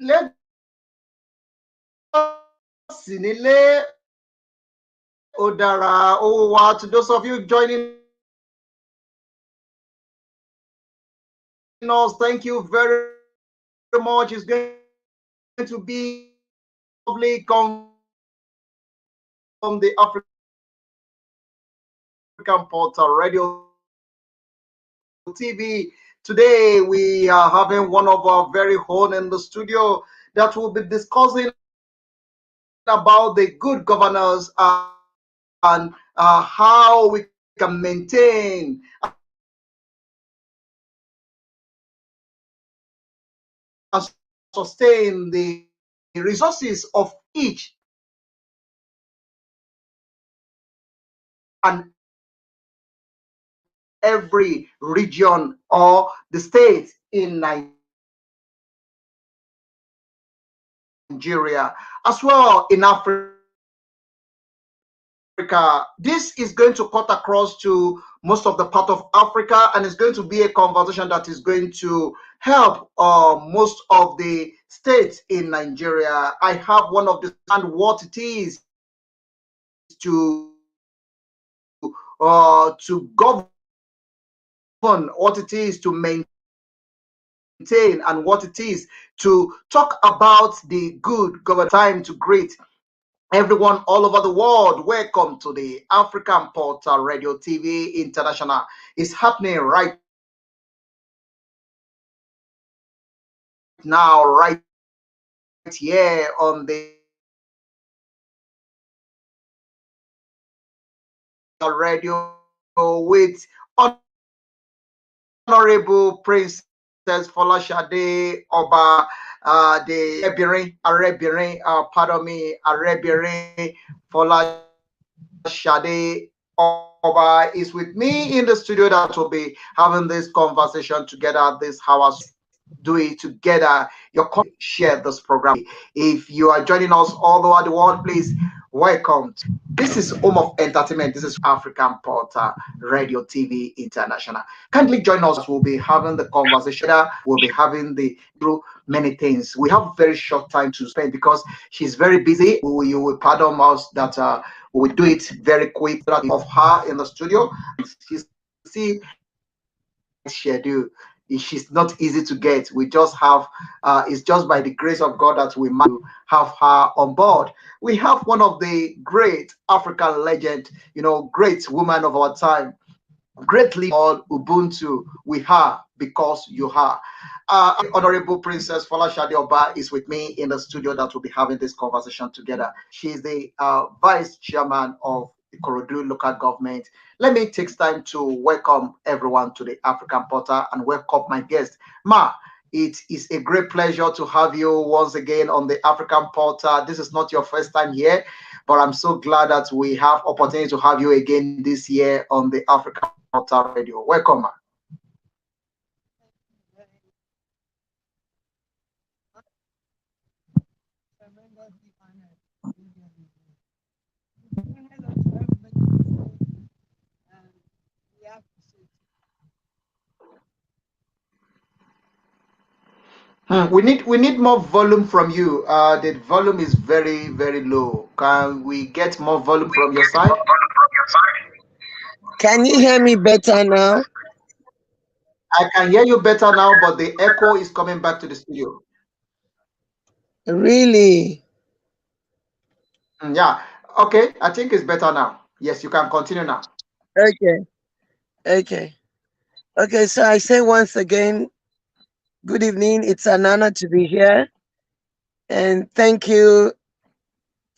Let Sinile Odara Owa, to those of you joining us, thank you very much. It's going to be lovely from the African Portal Radio TV. Today we are having one of our very own in the studio that will be discussing about the good governance and how we can maintain and sustain the resources of each and every region or the state in Nigeria, as well in Africa. This is going to cut across to most of the part of Africa, and it's going to be a conversation that is going to help most of the states in Nigeria. I have one of the and what it is to govern, what it is to maintain, and what it is to talk about the good government. Time to greet everyone all over the world. Welcome to the African Portal Radio TV International. It's happening right now, right here on the radio with Honorable Princess Folashade Oba, the Arebirin, pardon me, Arebirin Folashade Oba is with me in the studio that will be having this conversation together this hour. Do it together. Share this program. If you are joining us all over the world, please welcome. This is Home of Entertainment. This is African Portal Radio TV International. Kindly join us. We'll be having the conversation. We'll be having through many things. We have very short time to spend because she's very busy. You will pardon us that we will do it very quick of her in the studio. She's schedule. She's not easy to get. We just have it's just by the grace of God that we might have her on board. We have one of the great African legend, great woman of our time, greatly all Ubuntu. We are because you are. Honorable Princess Folashade Oba is with me in the studio that will be having this conversation together. She's the Vice Chairman of the Ikorodu local government. Let me take time to welcome everyone to the African Portal and welcome my guest, Ma. It is a great pleasure to have you once again on the African Portal. This is not your first time here, but I'm so glad that we have opportunity to have you again this year on the African Portal Radio. Welcome, Ma. We need more volume from you. The volume is very low. Can we get more volume from your side? Can you hear me better now? I can hear you better now, but the echo is coming back to the studio. Really? Yeah. Okay. I think it's better now. Yes, you can continue now. Okay. Okay. Okay. So I say once again, good evening. It's an honor to be here. And thank you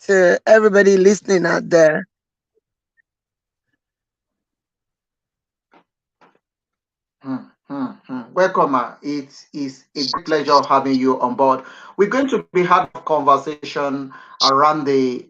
to everybody listening out there. Welcome, ma. It is a great pleasure having you on board. We're going to be having a conversation around the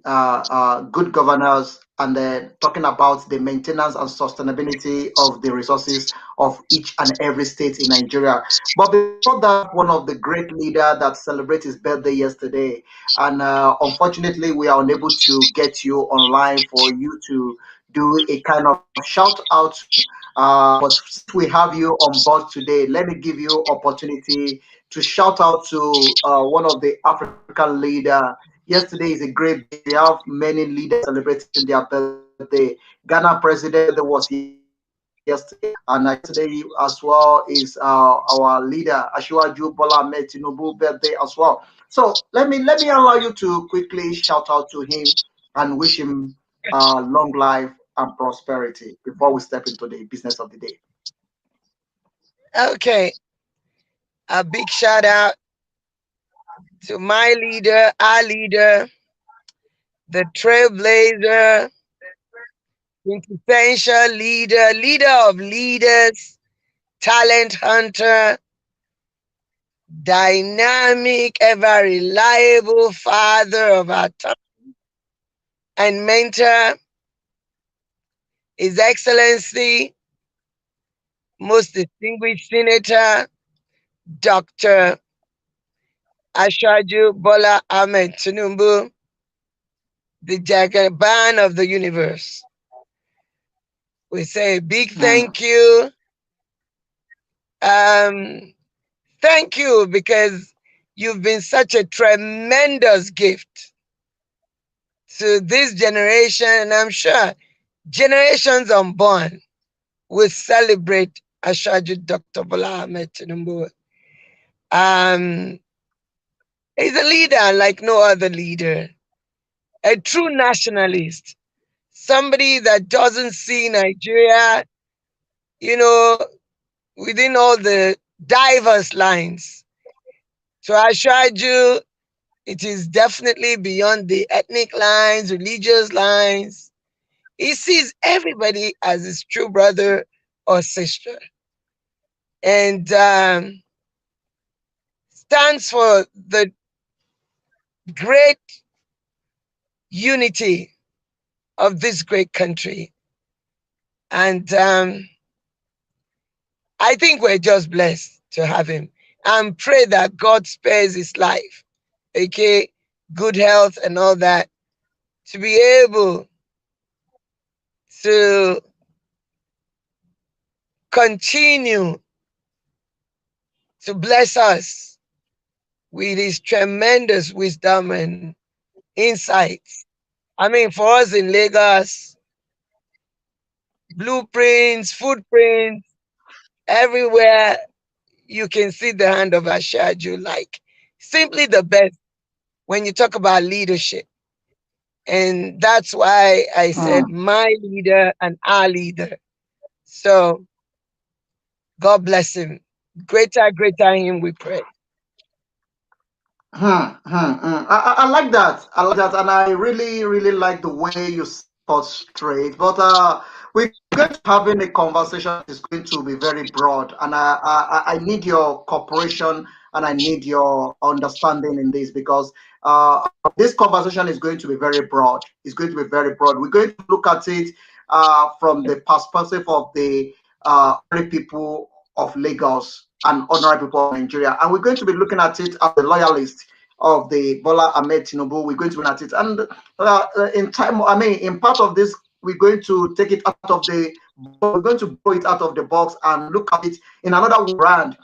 good governance and talking about the maintenance and sustainability of the resources of each and every state in Nigeria. But before that, one of the great leader that celebrated his birthday yesterday, and unfortunately, we are unable to get you online for you to do a kind of shout out to. But since we have you on board today, let me give you opportunity to shout out to one of the African leader. Yesterday is a great day. We have many leaders celebrating their birthday. Ghana president birthday was yesterday, and yesterday as well is our leader Ashwaju Bola Ahmed Tinubu birthday as well. So let me allow you to quickly shout out to him and wish him long life and prosperity before we step into the business of the day. Okay. A big shout out to my leader, our leader, the trailblazer, quintessential leader, leader of leaders, talent hunter, dynamic, ever reliable father of our time and mentor, His Excellency, most distinguished Senator, Dr. Ashwaju Bola Ahmed Tinubu, the Jagaban of the universe. We say a big Mm, thank you. Um, Thank you because you've been such a tremendous gift to this generation, and I'm sure generations unborn will celebrate Ashaju Dr. Bola Ahmed Tinubu. Um, he's a leader like no other leader, a true nationalist, somebody that doesn't see Nigeria, you know, within all the diverse lines. So Ashaju, it is definitely beyond the ethnic lines, religious lines. He sees everybody as his true brother or sister, and stands for the great unity of this great country. And I think we're just blessed to have him and pray that God spares his life, okay, good health and all that, to be able to continue to bless us with his tremendous wisdom and insights. I mean, for us in Lagos, blueprints, footprints, everywhere you can see the hand of Ashaju, like simply the best when you talk about leadership. And that's why I said mm, my leader and our leader. So God bless him. Greater, greater him we pray. I like that. I like that, and I really, really like the way you thought straight. But we're going to be having a conversation that is going to be very broad, and I need your cooperation and I need your understanding in this because this conversation is going to be very broad. It's going to be very broad. We're going to look at it from the perspective of the ordinary people of Lagos and ordinary people of Nigeria, and we're going to be looking at it as the loyalists of the Bola Ahmed Tinubu. We're going to look at it, and in time, I mean, in part of this, we're going to take it out of the, we're going to blow it out of the box and look at it in another brand.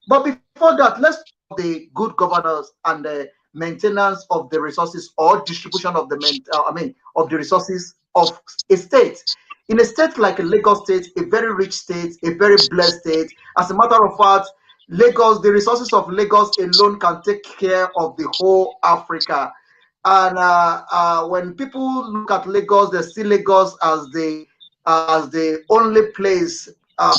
But before that, let's talk about the good governance and the maintenance of the resources or distribution of the, of the resources of a state. In a state like a Lagos state, a very rich state, a very blessed state, as a matter of fact, Lagos, the resources of Lagos alone can take care of the whole Africa. And when people look at Lagos, they see Lagos as the only place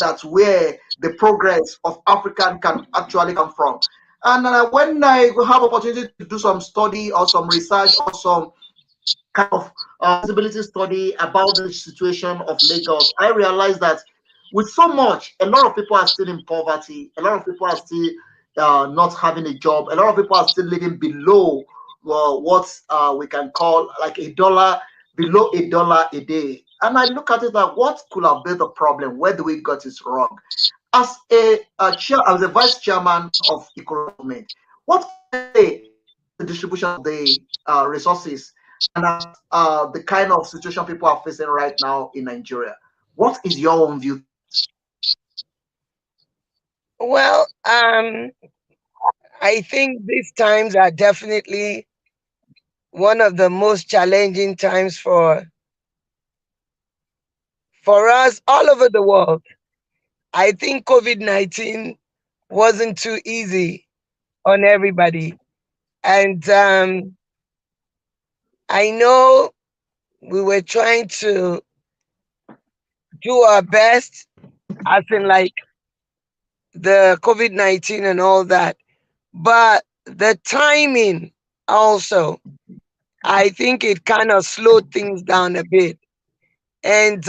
that's where the progress of African can actually come from. And when I have opportunity to do some study or some research or some kind of feasibility study about the situation of Lagos, I realized that with so much, a lot of people are still in poverty. A lot of people are still not having a job. A lot of people are still living below what we can call like below $1 a day. And I look at it like, what could have been the problem? Where do we got it wrong? As a vice chairman of Ikoro government, what can I say about the distribution of the resources and the kind of situation people are facing right now in Nigeria? What is your own view to that? Well, I think these times are definitely one of the most challenging times for us all over the world. I think COVID-19 wasn't too easy on everybody. And I know we were trying to do our best, as in like the COVID-19 and all that. But the timing also, I think it kind of slowed things down a bit. And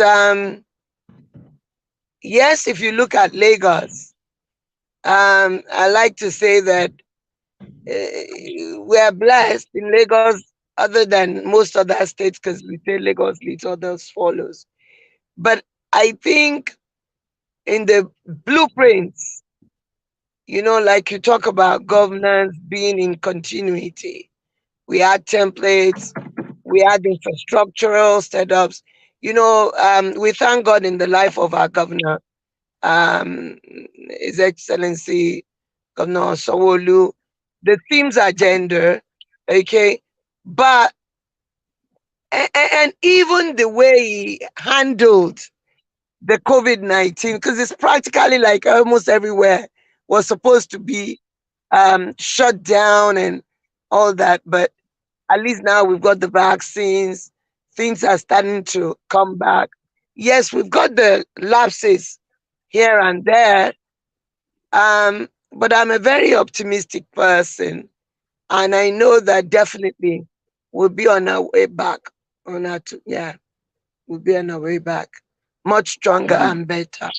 yes, if you look at Lagos, I like to say that we are blessed in Lagos, other than most other states, because we say Lagos leads, others follows. But I think in the blueprints, like you talk about governance being in continuity, we had templates, we had infrastructural setups. We thank God in the life of our governor, His Excellency Governor Sawolu. The themes are gender, okay, but and even the way he handled the COVID-19, because it's practically like almost everywhere was supposed to be shut down and all that, but at least now we've got the vaccines, things are starting to come back. Yes, we've got the lapses here and there, but I'm a very optimistic person, and I know that definitely we'll be on our way back. Yeah, we'll be on our way back, much stronger and better.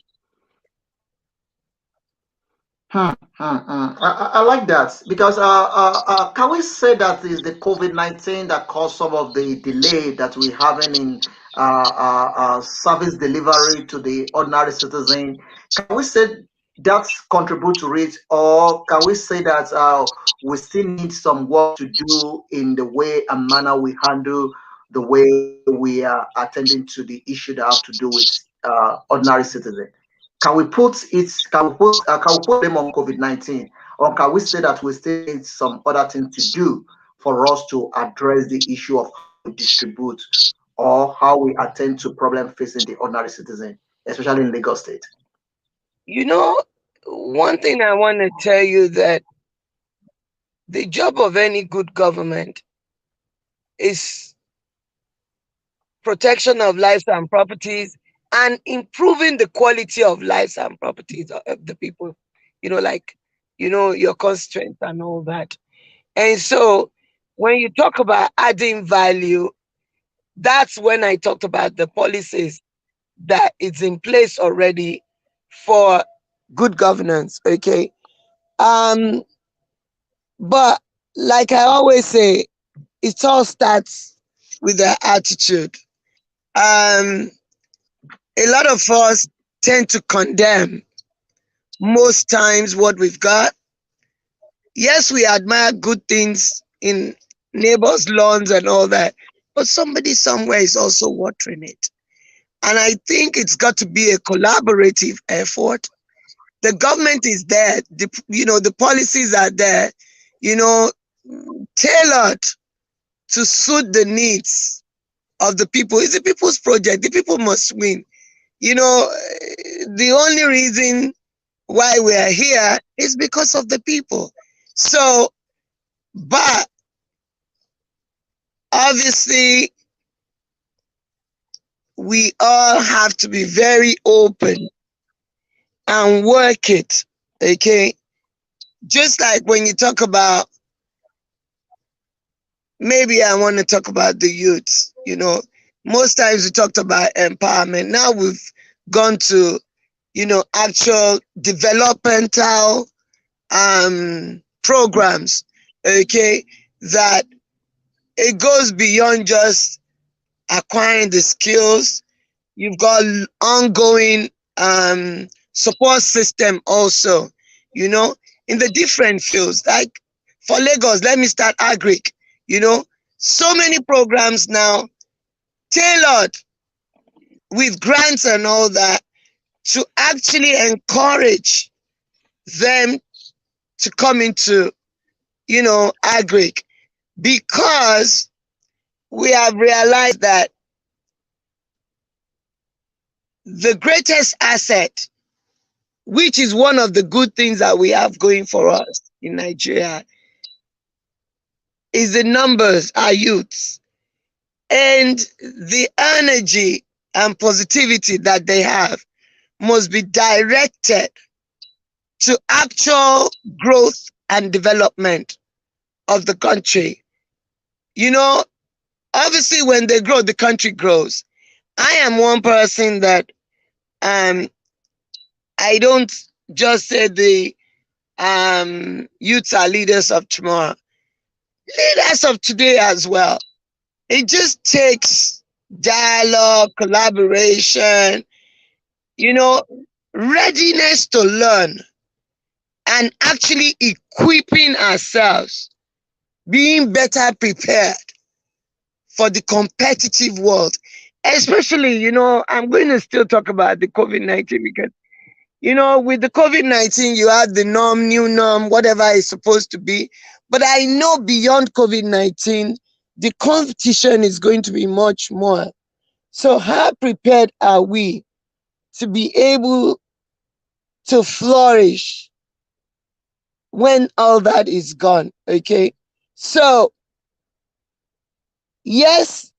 I like that because can we say that is the COVID-19 that caused some of the delay that we're having in service delivery to the ordinary citizen? Can we say that's contribute to it, or can we say that we still need some work to do in the way and manner we handle the way we are attending to the issue that have to do with ordinary citizen? Can we put it? Can we put them on COVID-19, or can we say that we still need some other things to do for us to address the issue of how we distribute or how we attend to problem facing the ordinary citizen, especially in Lagos State? You know, one thing I want to tell you that the job of any good government is protection of lives and properties and improving the quality of lives and properties of the people, like, your constraints and all that. And so when you talk about adding value, that's when I talked about the policies that is in place already for good governance. Okay. Um, but like I always say, it all starts with the attitude. Um, a lot of us tend to condemn most times what we've got. Yes, we admire good things in neighbors' lawns and all that, but somebody somewhere is also watering it. And I think it's got to be a collaborative effort. The government is there, the policies are there, you know, tailored to suit the needs of the people. It's the people's project. The people must win. The only reason why we are here is because of the people. So, but obviously, we all have to be very open and work it. Okay. Just like when you talk about, maybe I want to talk about the youths, most times we talked about empowerment. Now we've gone to, actual developmental programs, okay, that it goes beyond just acquiring the skills. You've got ongoing support system also, you know, in the different fields. Like for Lagos, let me start agric, you know, so many programs now tailored with grants and all that to actually encourage them to come into, agric, because we have realized that the greatest asset, which is one of the good things that we have going for us in Nigeria, is the numbers, our youths, and the energy and positivity that they have must be directed to actual growth and development of the country. You know, obviously, when they grow, the country grows. I am one person that um, I don't just say the youths are leaders of tomorrow, leaders of today as well. It just takes dialogue, collaboration, you know, readiness to learn, and actually equipping ourselves, being better prepared for the competitive world. Especially, I'm going to still talk about the COVID-19 because, with the COVID-19, you have the norm, new norm, whatever it's supposed to be. But I know beyond COVID-19, the competition is going to be much more. So how prepared are we to be able to flourish when all that is gone? Okay. So, yes,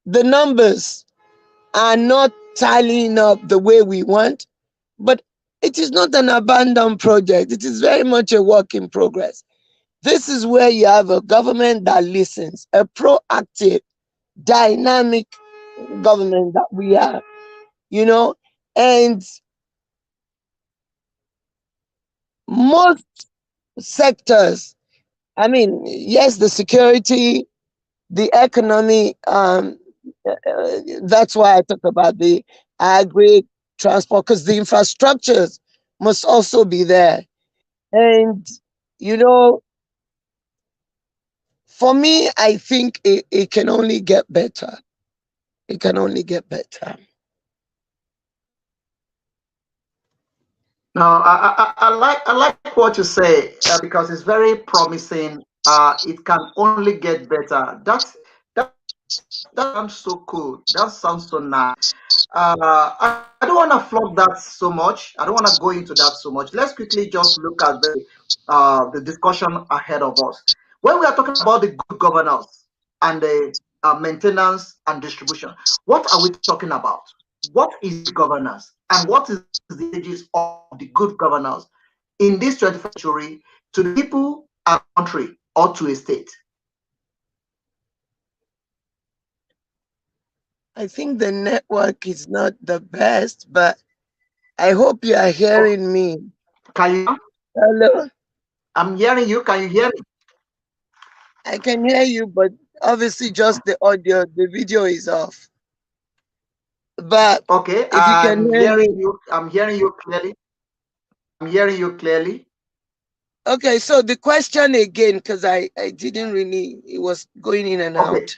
the numbers are not tallying up the way we want, but it is not an abandoned project. It is very much a work in progress. This is where you have a government that listens, a proactive, dynamic government that we have, and most sectors. I mean, yes, the security, the economy, that's why I talk about the agri transport, because the infrastructures must also be there. And, you know, for me, I think it can only get better. It can only get better. No, I like what you say because it's very promising. It can only get better. That sounds so cool. That sounds so nice. I don't want to flog that so much. I don't want to go into that so much. Let's quickly just look at the discussion ahead of us. When we are talking about the good governance and the maintenance and distribution, what are we talking about? what is good governance and what is the advantages of the good governance in this 21st century to the people and country or to a state? I think the network is not the best, but I hope you are Oh, hearing me. can you? Hello? I'm hearing you. Can you hear me? I can hear you, but obviously just the audio, the video is off. But Okay, if you can hear me, I'm hearing you clearly. I'm hearing you clearly. okay, so the question again, because I didn't really, it was going in and Okay. out.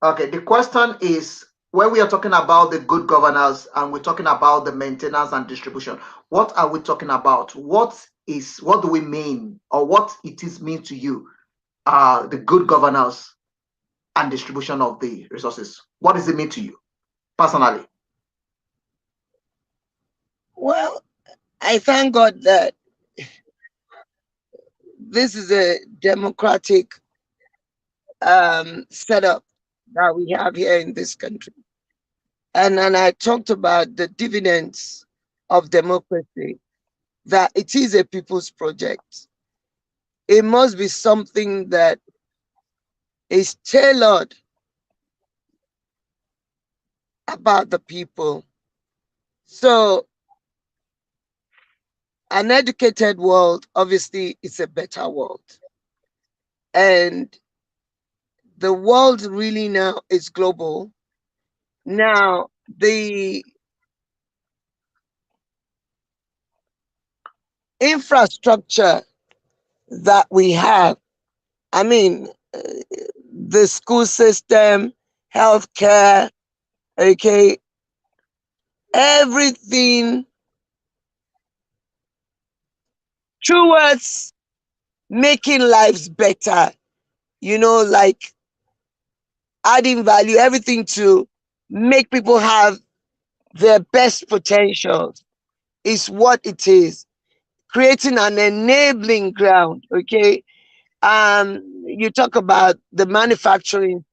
Okay, the question is, when we are talking about the good governance and we're talking about the maintenance and distribution, what are we talking about? What do we mean, or what it is mean to you, the good governance and distribution of the resources? What does it mean to you personally? Well, I thank God that this is a democratic setup that we have here in this country. And I talked about the dividends of democracy, that it is a people's project. It must be something that is tailored about the people. So, an educated world, obviously, is a better world. And the world really now is global. Now, the infrastructure that we have, I mean, the school system, healthcare, okay, everything towards making lives better, like adding value, everything to make people have their best potentials is what it is. Creating an enabling ground, okay? You talk about the manufacturing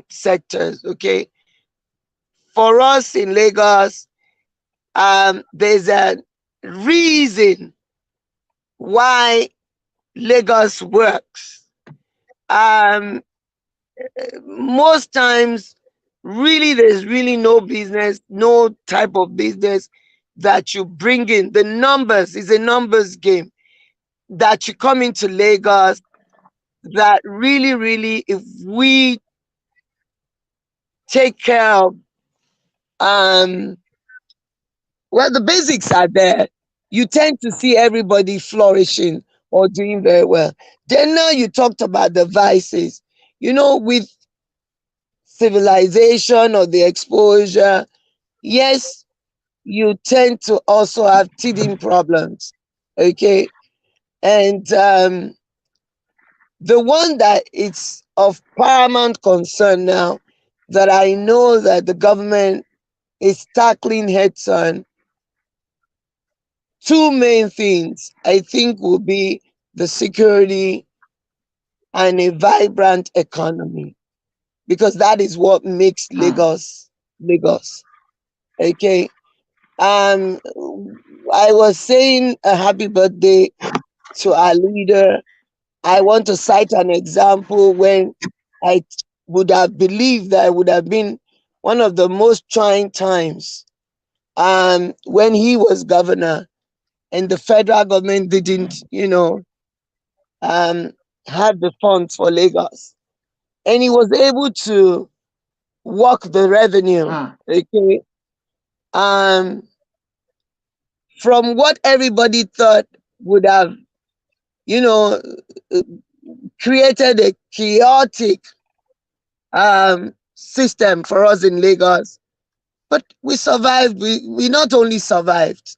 sectors, okay? For us in Lagos, there's a reason why Lagos works. Um, Most times, really, there's really no business, no type of business that you bring in. The numbers is a numbers game that you come into Lagos that really, really, if we take care of, um, well, the basics are there. You tend to see everybody flourishing or doing very well. Then now you talked about the vices. With civilization or the exposure, yes, you tend to also have teething problems. Okay. And the one that it's of paramount concern now that I know that the government is tackling heads on, two main things I think will be the security and a vibrant economy, because that is what makes Hmm. Lagos Lagos. Okay. Um, I was saying a happy birthday to our leader. I want to cite an example when I would have believed that it would have been one of the most trying times, when he was governor and the federal government didn't, um, have the funds for Lagos. And he was able to work the revenue, Hmm. okay, um, from what everybody thought would have, you know, created a chaotic system for us in Lagos. But we survived. We not only survived,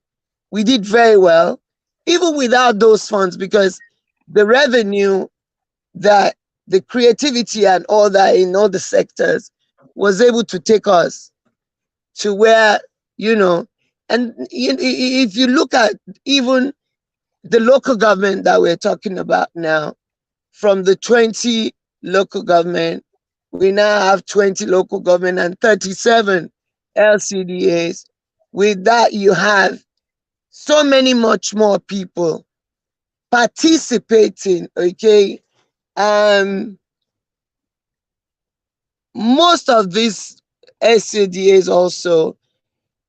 we did very well, even without those funds, because the revenue, that the creativity and all that in all the sectors was able to take us to where, you know, and if you look at even the local government that we're talking about now, from the 20 local government, We now have 20 local government and 37 LCDAs. With that, you have so many much more people participating. Okay. Um, Most of these LCDAs also,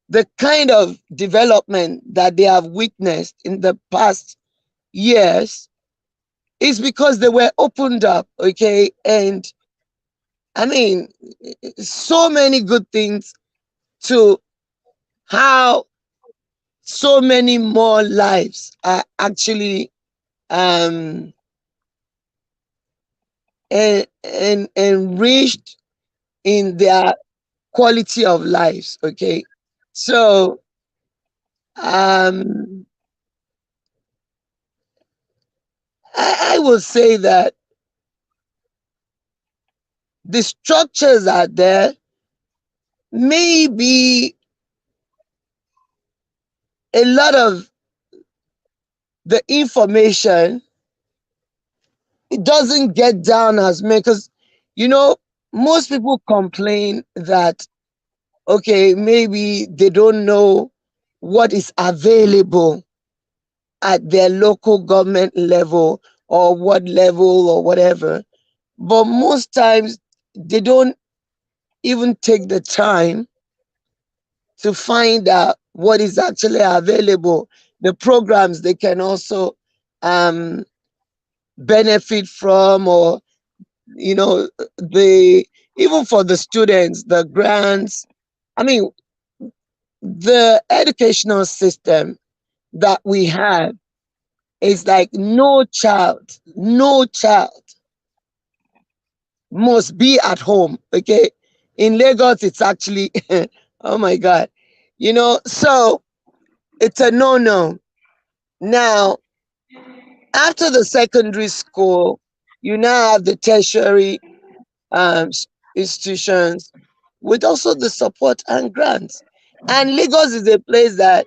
the kind of development that they have witnessed in the past years is because they were opened up. Okay. And I mean, so many good things to how so many more lives are actually um enriched in their quality of lives. Okay. So um I will say that the structures are there. Maybe a lot of the information, it doesn't get down as much because, you know, most people complain that, okay, maybe they don't know what is available at their local government level or what level or whatever. But most times they don't even take the time to find out what is actually available, the programs they can also um, benefit from, or the even for the students, the grants. I mean, the educational system that we have is like no child must be at home. Okay. In Lagos, it's actually, oh my God, so it's a no. Now, after the secondary school, you now have the tertiary institutions with also the support and grants. And Lagos is a place that,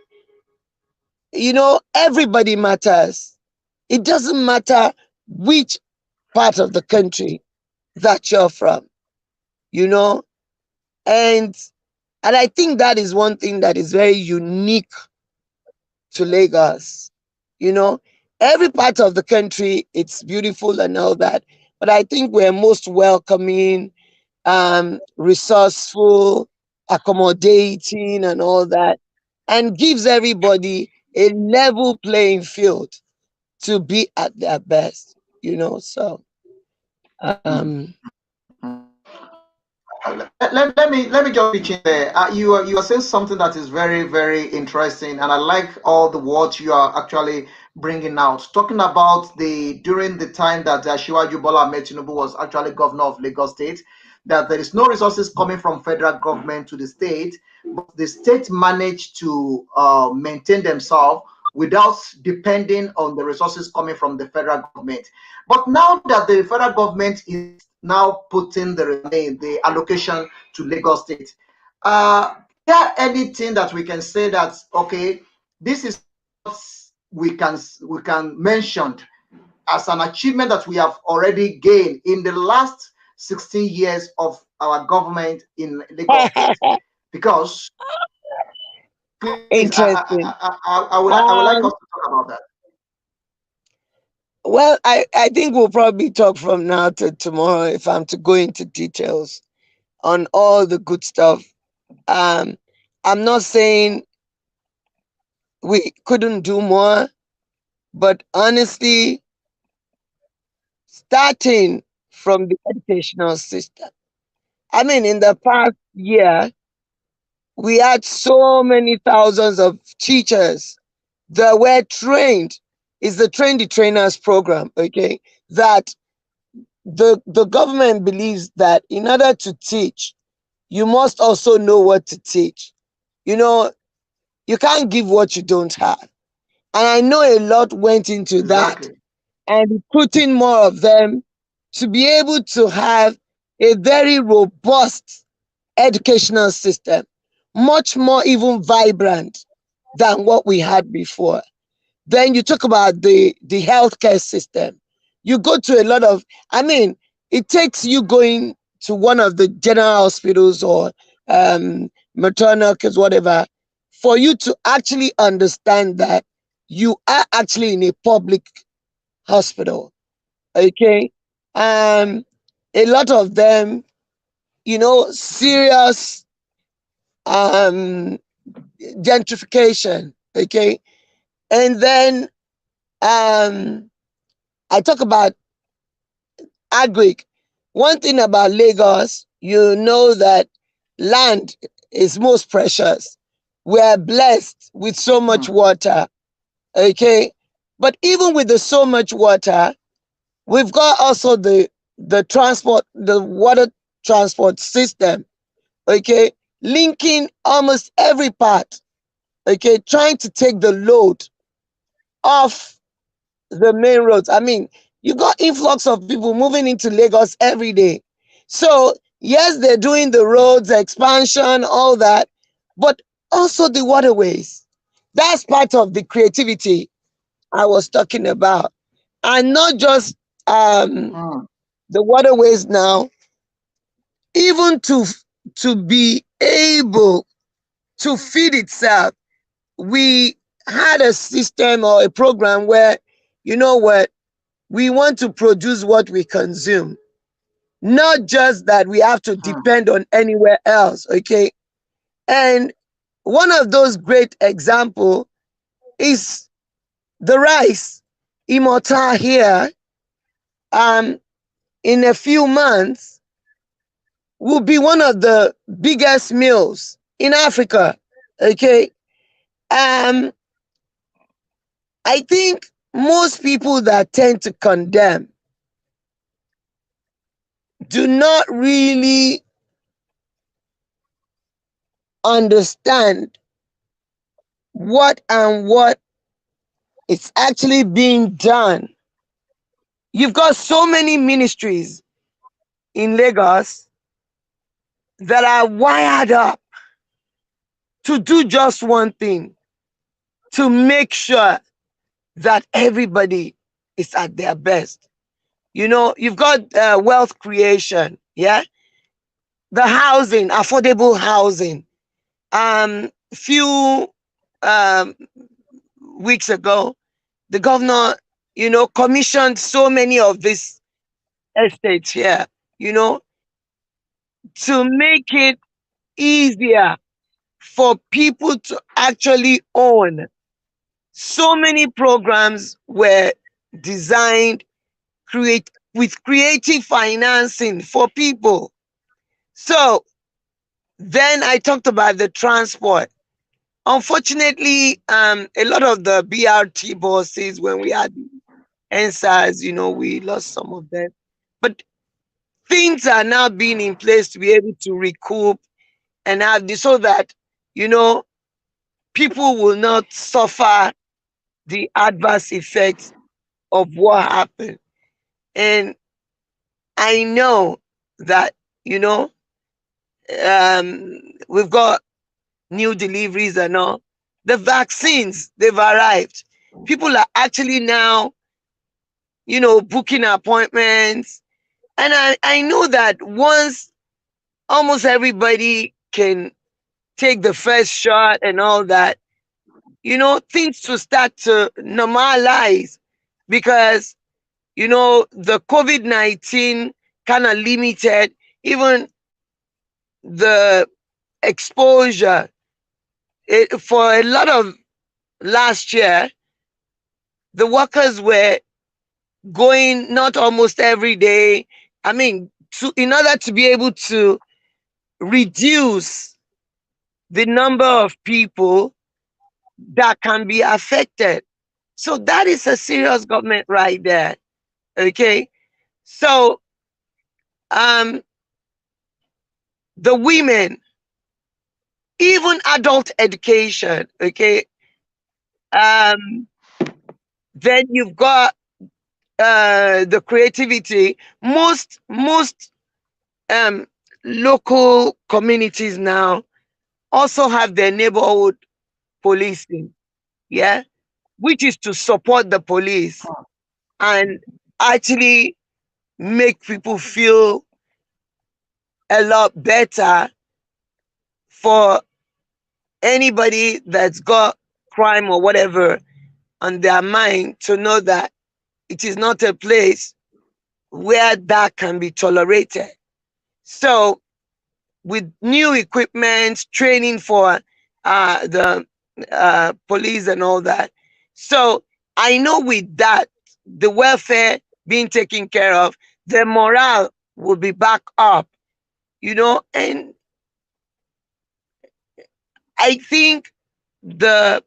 everybody matters. It doesn't matter which part of the country that you're from, you know, and and I think that is one thing that is very unique to Lagos. You know, every part of the country, it's beautiful and all that, but I think we're most welcoming, resourceful, accommodating, and all that, and gives everybody a level playing field to be at their best. So um, Let me just pitch in there. You are saying something that is very, very interesting, and I like all the words you are actually bringing out. Talking about the during the time that Shiwaju Bola Ahmed Tinubu was actually governor of Lagos State, that there is no resources coming from federal government to the state, but the state managed to maintain themselves without depending on the resources coming from the federal government. But now that the federal government is now putting the allocation to Lagos State, there anything that we can say that okay, this is what we can mention as an achievement that we have already gained in the last 16 years of our government in Lagos State? Because please, interesting. I would like us Um, to talk about that. well, I think we'll probably talk from now to tomorrow if I'm to go into details on all the good stuff. Um, I'm not saying we couldn't do more, but honestly, starting from the educational system. I mean, in the past year, we had so many thousands of teachers that were trained. It's the Train the Trainers program, okay? That the government believes that in order to teach, you must also know what to teach. You know, you can't give what you don't have. And I know a lot went into that, Exactly. and recruiting more of them to be able to have a very robust educational system, much more even vibrant than what we had before. Then you talk about the healthcare system. You go to a lot of, I mean, it takes you going to one of the general hospitals or maternal care, whatever, for you to actually understand that you are actually in a public hospital. Okay. A lot of them, serious um gentrification. Okay. And then I talk about agric. One thing about Lagos, you know that land is most precious. We're blessed with so much mm, water. Okay. But even with the so much water, we've got also the transport, the water transport system, okay, linking almost every part, okay, trying to take the load off the main roads. I mean, you got influx of people moving into Lagos every day. So yes, they're doing the roads expansion, all that, but also the waterways. That's part of the creativity I was talking about, and not just um, mm, the waterways now, even to be able to feed itself. We had a system or a program where, you know what, we want to produce what we consume, not just that we have to mm, depend on anywhere else. Okay. And one of those great example is the rice. Immortal here, um, in a few months, will be one of the biggest mills in Africa. Okay. Um, I think most people that tend to condemn do not really understand what is actually being done. You've got so many ministries in Lagos that are wired up to do just one thing, to make sure that everybody is at their best. You've got wealth creation, yeah, the housing, affordable housing. Few um, weeks ago, the governor, commissioned so many of these estates here, you know, to make it easier for people to actually own. So many programs were designed create with creative financing for people. So then I talked about the transport. Unfortunately, a lot of the BRT buses, when we had NSAS, we lost some of them. But things are now being in place to be able to recoup and have this so that, you know, people will not suffer the adverse effects of what happened. And I know that, you know, we've got new deliveries and all. The vaccines, they've arrived. People are actually now, booking appointments. And I know that once almost everybody can take the first shot and all that, things will start to normalize because, the COVID-19 kind of limited even the exposure. For a lot of last year, the workers were going not almost every day. I mean, in order to be able to reduce the number of people that can be affected. So that is a serious government right there. Okay. So um the women, even adult education, okay. Um then you've got the creativity. Most um local communities now also have their neighborhood policing, yeah, which is to support the police and actually make people feel a lot better for anybody that's got crime or whatever on their mind to know that it is not a place where that can be tolerated. So, with new equipment, training for the police and all that. So, I know with that, the welfare being taken care of, the morale will be back up, and I think the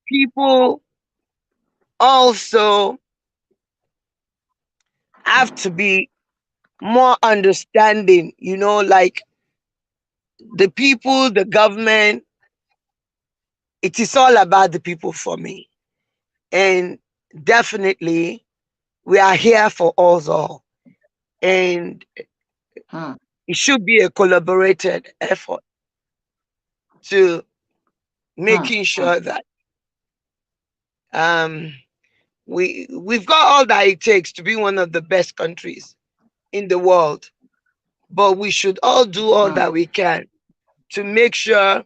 people also have to be more understanding, like the people, the government, it is all about the people for me. And definitely, we are here for us all. And Hmm. it should be a collaborated effort to Hmm. making Hmm. sure that um, we've got all that it takes to be one of the best countries in the world. But we should all do all Hmm. that we can to make sure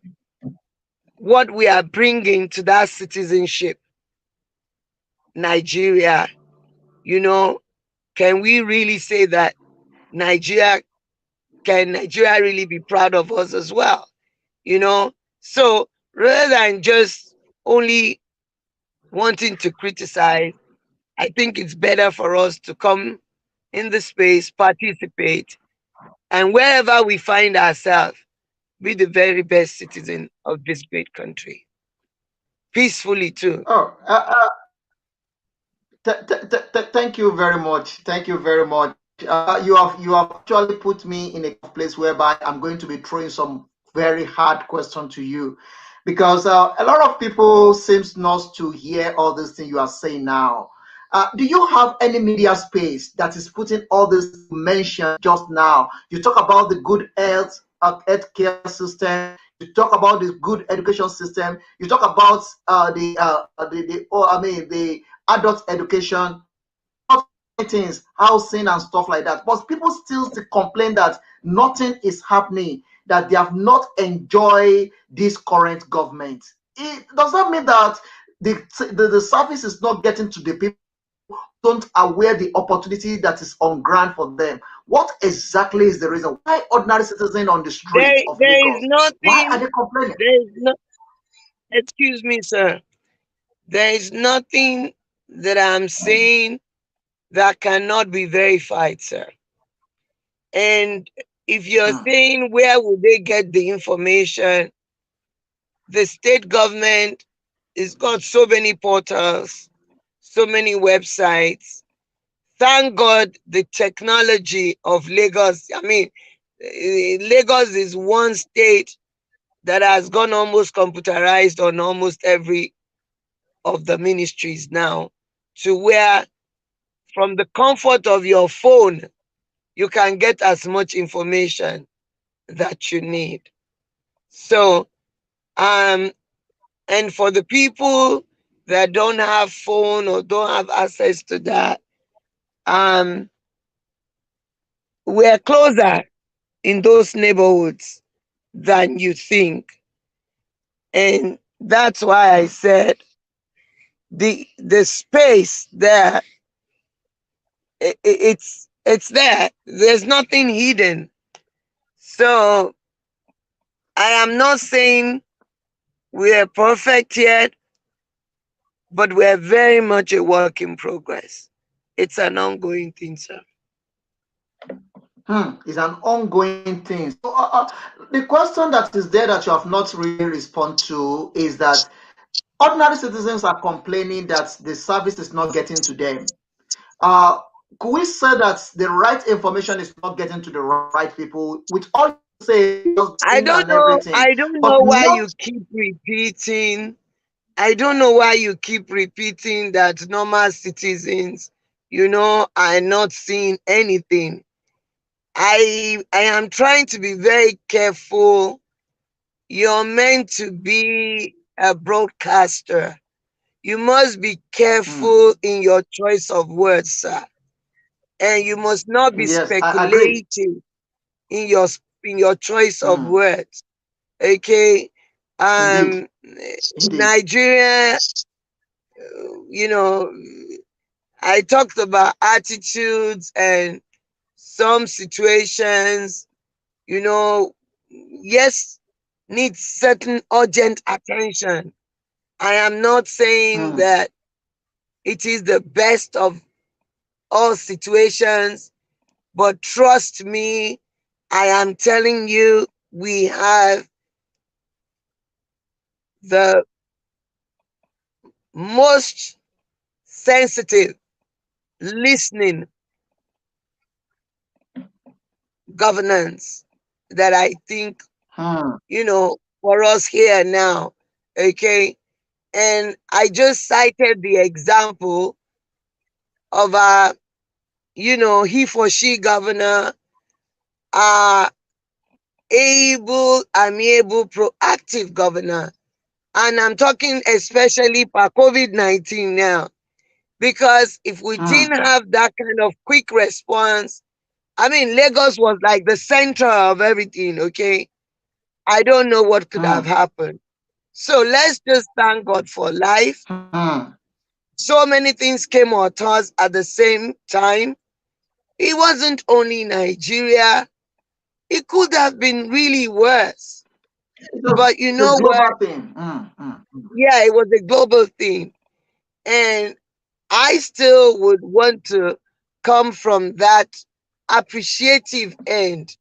what we are bringing to that citizenship, Nigeria, you know, can we really say that Nigeria, can Nigeria really be proud of us as well? You know, so rather than just only wanting to criticize, I think it's better for us to come in the space, participate, and wherever we find ourselves, be the very best citizen of this great country. Peacefully, too. Oh, thank you very much. Thank you very much. You have actually put me in a place whereby I'm going to be throwing some very hard question to you, because a lot of people seems not to hear all these things you are saying now. Do you have any media space that is putting all these things you mentioned just now? You talk about the good health care system. You talk about the good education system. You talk about the oh, I mean the adult education, things, housing and stuff like that. But people still complain that nothing is happening, that they have not enjoyed this current government. It does that mean that the service is not getting to the people, don't aware the opportunity that is on ground for them? What exactly is the reason why ordinary citizens on the streets of There is Lagos, why are nothing, they complaining? there is no, excuse me, sir. There is nothing that I'm saying that cannot be verified, sir. And if you're Hmm. saying where would they get the information, the state government has got so many portals, so many websites. Thank God the technology of Lagos. I mean, Lagos is one state that has gone almost computerized on almost every of the ministries now, to where from the comfort of your phone, you can get as much information that you need. So, um, and for the people that don't have phone or don't have access to that, um, we're closer in those neighborhoods than you think. And that's why I said the space there, it's there. There's nothing hidden. So I am not saying we're perfect yet, but we're very much a work in progress. It's an ongoing thing, sir. It's an ongoing thing. So the question that is there that you have not really responded to is that ordinary citizens are complaining that the service is not getting to them. Uh, could we say that the right information is not getting to the right people? With all you say, just I doing don't and know. everything, I don't but know why not. you keep repeating. I don't know why you keep repeating that normal citizens, are not seeing anything. I am trying to be very careful. You're meant to be a broadcaster. You must be Hmm. careful in your choice of words, sir. And you must not be Yes, I agree. speculating in your in your choice of Mm. words. Okay. Indeed. Um Indeed. Nigeria, you know, I talked about attitudes and some situations, you know, yes, needs certain urgent attention. I am not saying Mm. that it is the best of all situations, but trust me, I am telling you, we have the most sensitive, listening governance that I think, Mm. for us here now. Okay. And I just cited the example of he for she governor, uh, amiable, proactive governor. And I'm talking especially for COVID-19 now. Because if we Mm. didn't have that kind of quick response, I mean, Lagos was like the center of everything, okay? I don't know what could have Mm. happened. So let's just thank God for life. Mm. So many things came at us at the same time. It wasn't only Nigeria, it could have been really worse. But you It's a know what? global thing. Mm. Mm. Mm. Yeah, it was a global thing. And I still would want to come from that appreciative end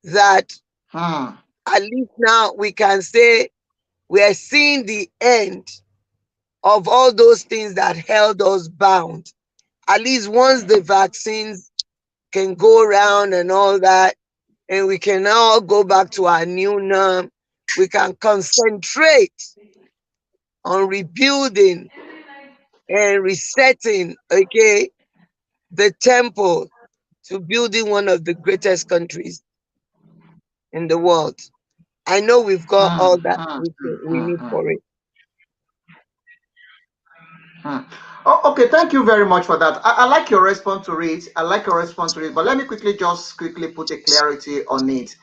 that Mm. at least now we can say we are seeing the end of all those things that held us bound. At least once the vaccines can go around and all that, and we can now go back to our new norm, we can concentrate on rebuilding and resetting, okay, the temple to building one of the greatest countries in the world. I know we've got all Mm. that Mm. we Mm. need Mm. for it. Hmm. Oh, okay, thank you very much for that. I like your response to it. I like your response to it, but let me quickly put a clarity on it.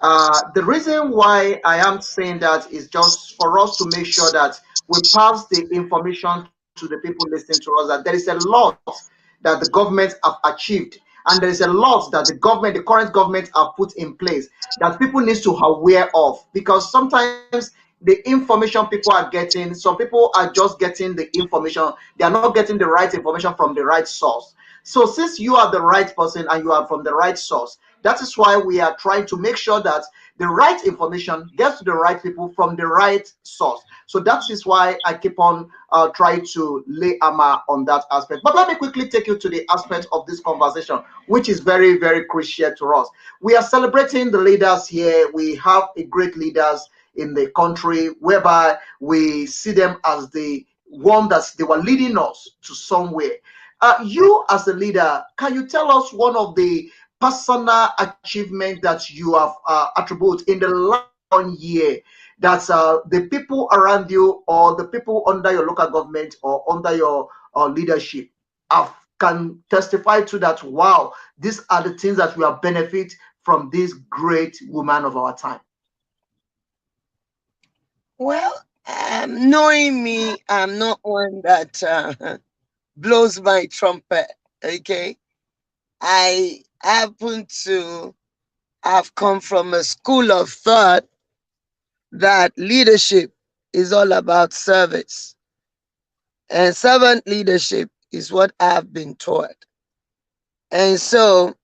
The reason why I am saying that is just for us to make sure that we pass the information to the people listening to us that there is a lot that the government have achieved, and there is a lot that the current government have put in place that people need to aware of, because sometimes the information people are getting, some people are just getting the information, they are not getting the right information from the right source. So since you are the right person and you are from the right source, that is why we are trying to make sure that the right information gets to the right people from the right source. So that is why I keep on trying to lay hammer on that aspect. But let me quickly take you to the aspect of this conversation, which is very, very crucial to us. We are celebrating the leaders here. We have a great leaders in the country, whereby we see them as the one that they were leading us to somewhere. You as a leader, can you tell us one of the personal achievements that you have attributed in the last 1 year that the people around you or the people under your local government or under your leadership have, can testify to that? Wow, these are the things that we have benefit from this great woman of our time. Well, knowing me, I'm not one that blows my trumpet. Okay, I happen to have come from a school of thought that leadership is all about service, and servant leadership is what I've been taught. And so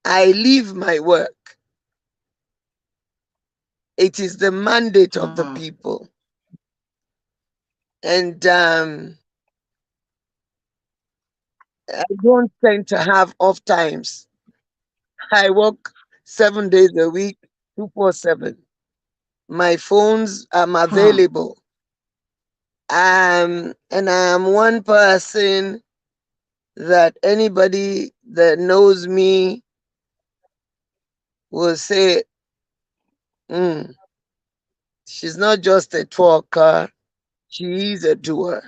I leave my work. It is the mandate of the Mm, people. And I don't tend to have off times. I work 7 days a week, 247. My phones mm, available. And I'm one person that anybody that knows me will say, "Mm, she's not just a talker, she is a doer."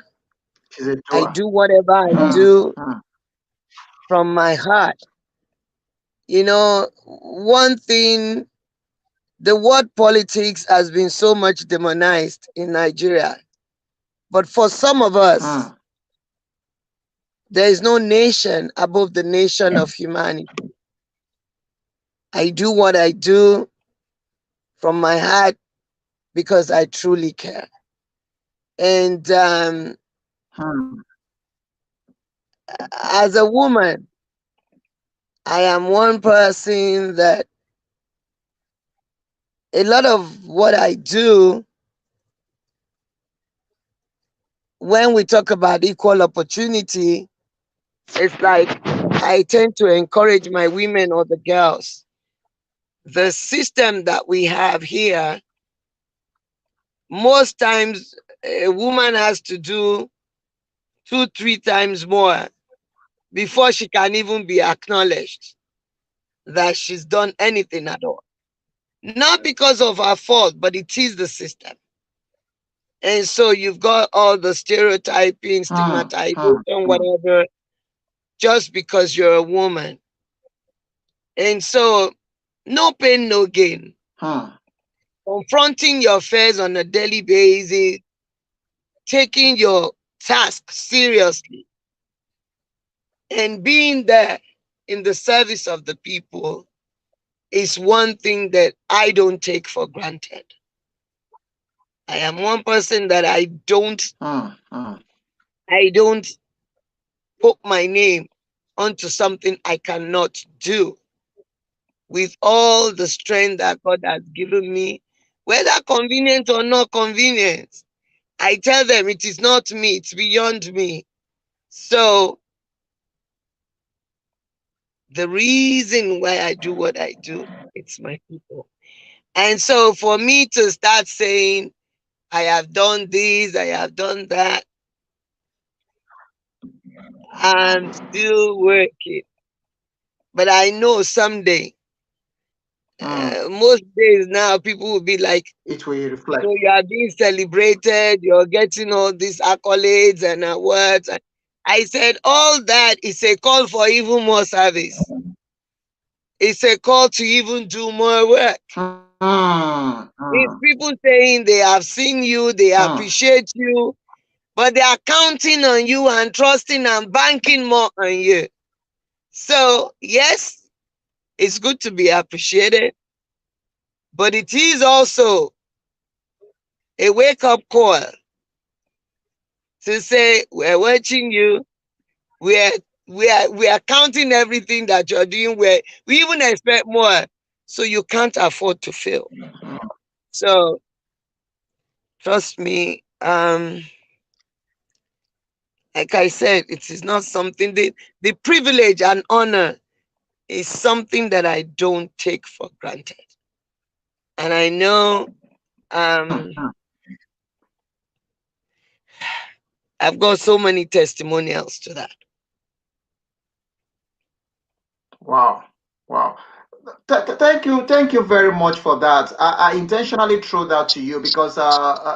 she's a I doer. do whatever I Mm, do mm, from my heart. You know, one thing, the word politics has been so much demonized in Nigeria. But for some of us, Hmm. there is no nation above the nation of humanity. I do what I do from my heart because I truly care. And Hmm. as a woman, I am one person that a lot of what I do, when we talk about equal opportunity, it's like I tend to encourage my women or the girls. The system that we have here, most times a woman has to do two, three times more before she can even be acknowledged that she's done anything at all. Not because of her fault, but it is the system. And so you've got all the stereotyping, Hmm. stigmatization, Hmm. Hmm. whatever, just because you're a woman. And so, no pain, no gain. Hmm. Confronting your fears on a daily basis, taking your task seriously, and being there in the service of the people is one thing that I don't take for granted. I am one person that Hmm. Hmm. I don't put my name onto something I cannot do with all the strength that God has given me, whether convenient or not convenient. I tell them it is not me, it's beyond me. So the reason why I do what I do, it's my people. And so for me to start saying, I have done this, I have done that, I'm still working. But I know someday, Hmm. most days now, people will be like, It will reflect. you are being celebrated, you're getting all these accolades and awards. I said, all that is a call for even more service. It's a call to even do more work. Hmm. Hmm. It's people saying they have seen you, they Hmm. appreciate you, but they are counting on you and trusting and banking more on you. So, yes, it's good to be appreciated, but it is also a wake up call to say, we're watching you, we're we are counting everything that you're doing. We even expect more, so you can't afford to fail. So trust me, like I said, it is not something the privilege and honor is something that I don't take for granted. And I know um, Hmm. I've got so many testimonials to that. Wow. Wow. Thank you very much for that. I intentionally threw that to you because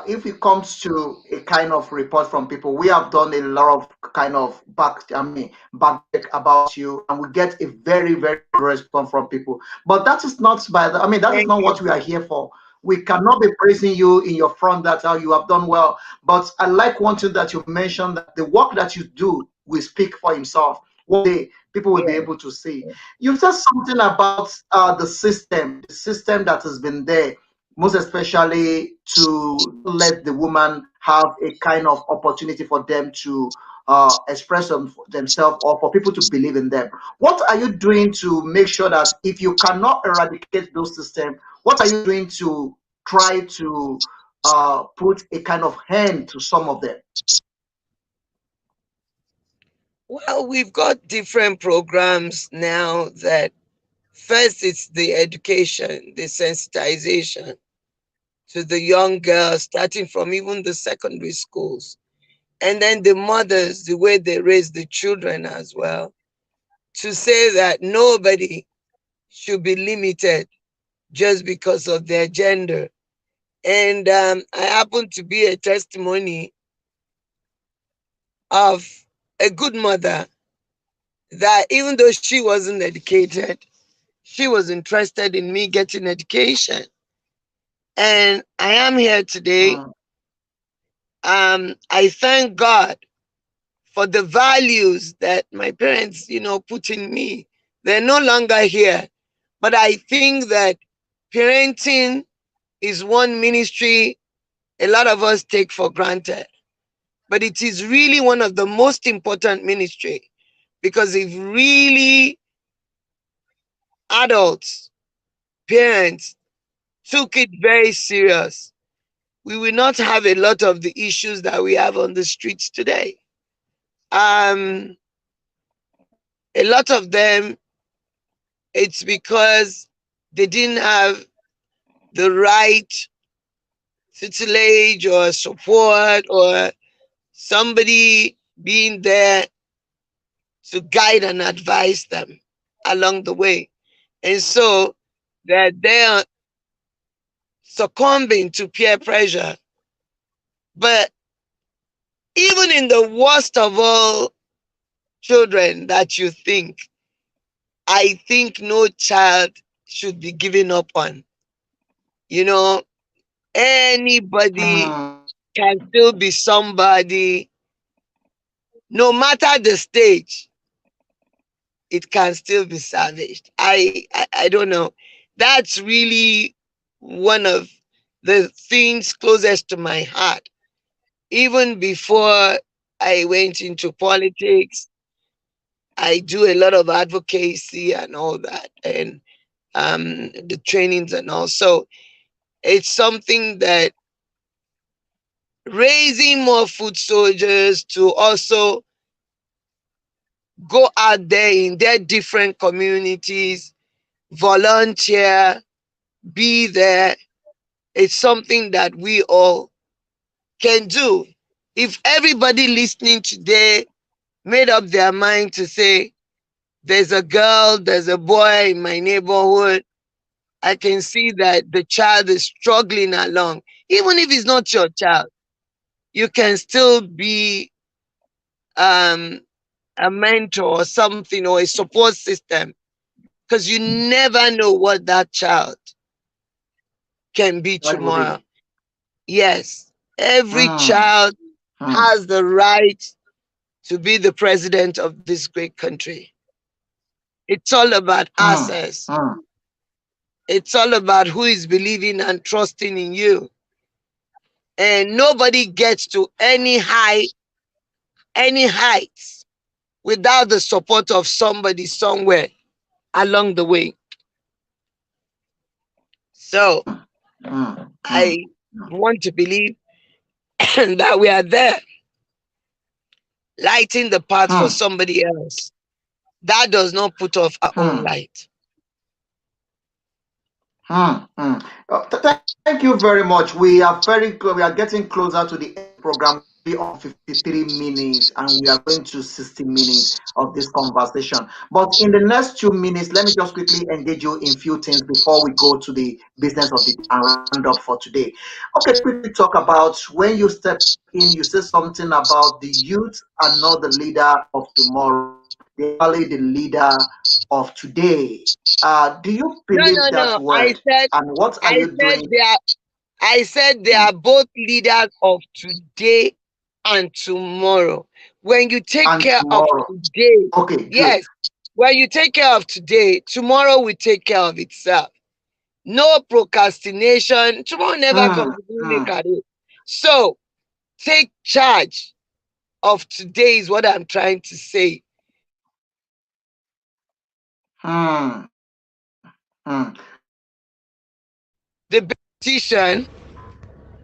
if it comes to a kind of report from people, we have done a lot of kind of back check about you, and we get a very good response from people. But that is not that is Thank not you. what we are here for. We cannot be praising you in your front. That's how you have done well. But I like one thing that you mentioned, that the work that you do will speak for himself. One day, people will be Yeah. able to see. You said something about the system that has been there, most especially to let the woman have a kind of opportunity for them to express themselves, or for people to believe in them. What are you doing to make sure that if you cannot eradicate those systems, what are you doing to try to put a kind of hand to some of them? Well, we've got different programs now that first it's the education, the sensitization to the young girls, starting from even the secondary schools. And then the mothers, the way they raise the children as well, to say that nobody should be limited just because of their gender. And I happen to be a testimony of a good mother that even though she wasn't educated, she was interested in me getting education. And I am here today. mm, I thank God for the values that my parents, put in me. They're no longer here. But I think that parenting is one ministry a lot of us take for granted. But it is really one of the most important ministry, because if really adults, parents took it very serious, we will not have a lot of the issues that we have on the streets today. Um, a lot of them, it's because they didn't have the right tutelage or support, or somebody being there to guide and advise them along the way. And so they're succumbing to peer pressure. But even in the worst of all children that you think, I think no child should be given up on. You know, anybody mm, can still be somebody, no matter the stage, it can still be savaged. I don't know. That's really one of the things closest to my heart. Even before I went into politics, I do a lot of advocacy and all that, and the trainings and all. So it's something that raising more food soldiers to also go out there in their different communities, volunteer, be there. It's something that we all can do. If everybody listening today made up their mind to say, there's a girl, there's a boy in my neighborhood, I can see that the child is struggling along. Even if it's not your child, you can still be um, a mentor or something, or a support system, because you never know what that child can be that will tomorrow. be. Yes, every Mm, child mm, has the right to be the president of this great country. It's all about mm, access. mm, It's all about who is believing and trusting in you. And nobody gets to any heights without the support of somebody somewhere along the way. So mm, I mm, want to believe that we are there lighting the path for mm, somebody else. That does not put off our own mm. light. Thank you very much. We are we are getting closer to the end of the program. We are on 53 minutes and we are going to 60 minutes of this conversation. But in the next 2 minutes, let me just quickly engage you in few things before we go to the business of the day and round up for today. Okay, let's quickly talk about when you step in, you say something about the youth are not the leader of tomorrow. They are only the leader of today. Do you No, believe no, that no. word? And what are I you said doing? they are I said they are both leaders of today and tomorrow. When you take And care of tomorrow. today, Okay, good. yes, when you take care of today, tomorrow will take care of itself. No procrastination. Tomorrow never Hmm, comes. You don't look hmm, at it. So take charge of today is what I'm trying to say. hmm, hmm. The petition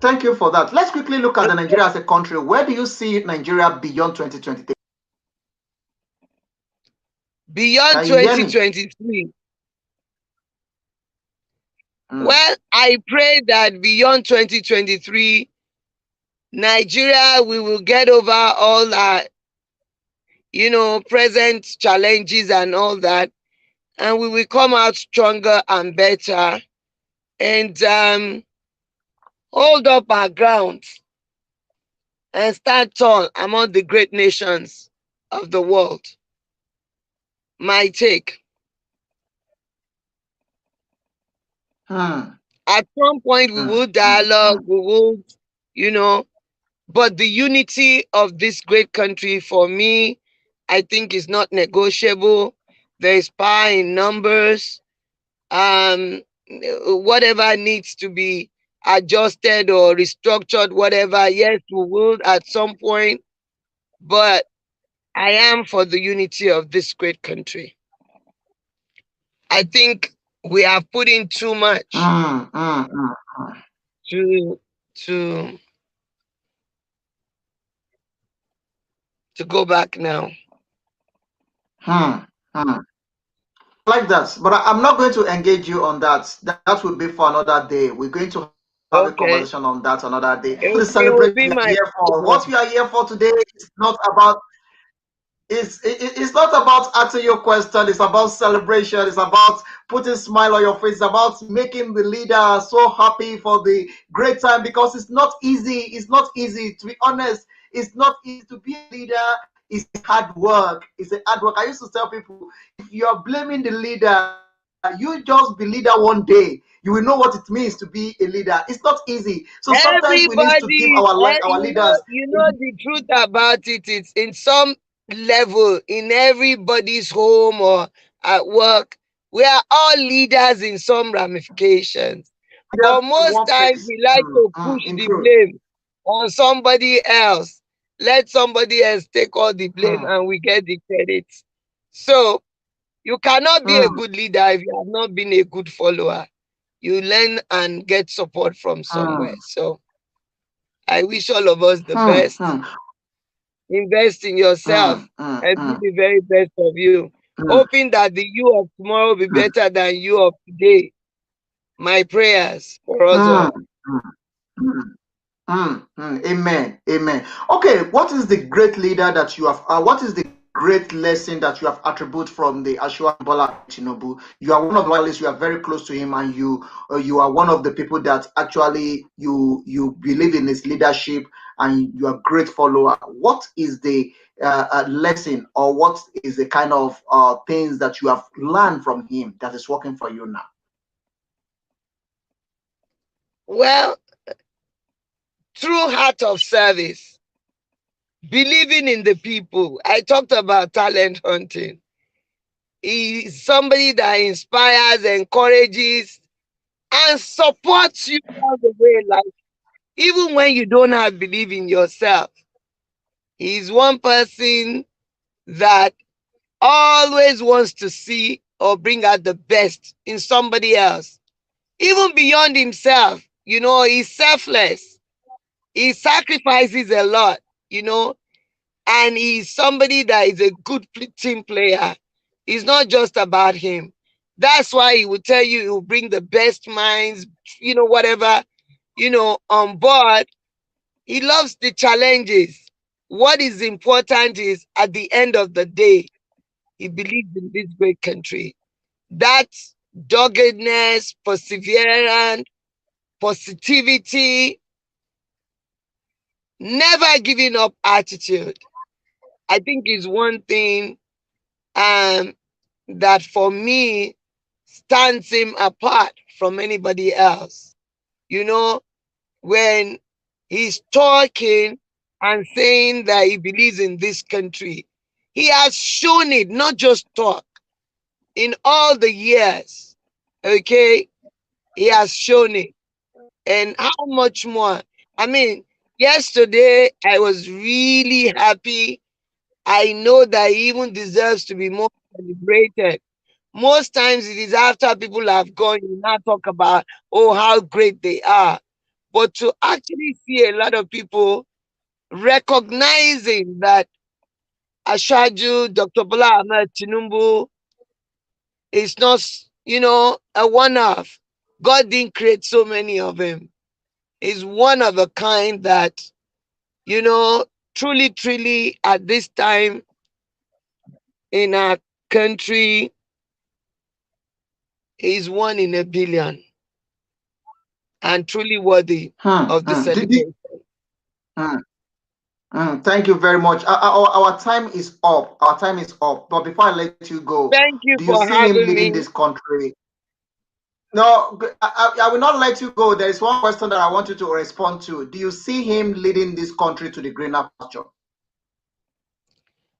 Thank you for that. Let's quickly look at the Nigeria as a country. Where do you see Nigeria beyond 2023? beyond Can you hear me? 2023. Hmm, Well, I pray that beyond 2023, Nigeria, we will get over all our, present challenges and all that, and we will come out stronger and better, and hold up our ground and stand tall among the great nations of the world. My take. Hmm. At some point, we will Hmm. Hmm. dialogue, Hmm. we will, you know, but the unity of this great country, for me, I think is not negotiable. There is power in numbers. Um, whatever needs to be adjusted or restructured, whatever, yes, we will at some point. But I am for the unity of this great country. I think we have put in too much Hmm. Hmm. Hmm. to to to go back now. Hmm. Hmm. Like that, but I'm not going to engage you on that. That will be for another day. We're going to have a conversation on Okay. that another day. The It celebration will we be are my here for. pleasure. What we are here for today is not about it's not about answering your question. It's about celebration. It's about putting smile on your face. It's about making the leader so happy for the great time, because it's not easy. It's not easy, to be honest. It's not easy to be a leader. It's hard work. It's a hard work. I used to tell people, if you are blaming the leader, you just be leader one day. You will know what it means to be a leader. It's not easy. So sometimes we need to give Everybody, our leaders. you know the truth about it. It's in some level in everybody's home or at work. We are all leaders in some ramifications. Leaders But in most one times place. we like to push In the truth. blame on somebody else. Let somebody else take all the blame Hmm. and we get the credit. So you cannot be a Hmm. good leader if you have not been a good follower. You learn and get support from somewhere. Hmm. So I wish all of us the Hmm. best. Hmm. Invest in Hmm. yourself Hmm. and do Hmm. the very best of you. Hmm. Hoping that the you of tomorrow will be Hmm. better than you of today. My prayers for us Hmm. all. Hmm. Amen. Amen. Okay, what is the great leader that you have? What is the great lesson that you have attribute from the Ashwa Bola Tinubu? You are one of the loyalists. You are very close to him, and you are one of the people that actually you believe in his leadership, and you are great follower. What is the lesson, or what is the kind of things that you have learned from him that is working for you now? Well, true heart of service, believing in the people. I talked about talent hunting. He's somebody that inspires, encourages, and supports you all the way. Like, even when you don't have belief in yourself, he's one person that always wants to see or bring out the best in somebody else, even beyond himself. He's selfless. He sacrifices a lot, you know, and he's somebody that is a good team player. It's not just about him. That's why he will tell you he will bring the best minds, whatever, on board. He loves the challenges. What is important is at the end of the day, he believes in this great country. That doggedness, perseverance, positivity, never giving up attitude, I think is one thing um, that for me stands him apart from anybody else. You know, when he's talking and saying that he believes in this country, he has shown it, not just talk. In all the years, okay, he has shown it. And how much more? I mean, yesterday I was really happy. I know that he even deserves to be more celebrated. Most times it is after people have gone, you now talk about, oh, how great they are. But to actually see a lot of people recognizing that Ashaju, Dr. Bola Ahmed Tinubu is not, a one-off. God didn't create so many of him. He's one of a kind that, you know, truly, truly at this time in our country, he's one in a billion and truly worthy of the Did you, celebration. hmm. Thank you very much. Our time is up. Our time is up. But before I let you go, Thank you do you for see him having leading me. this country? No, I will not let you go. There is one question that I want you to respond to. Do you see him leading this country to the greener pasture?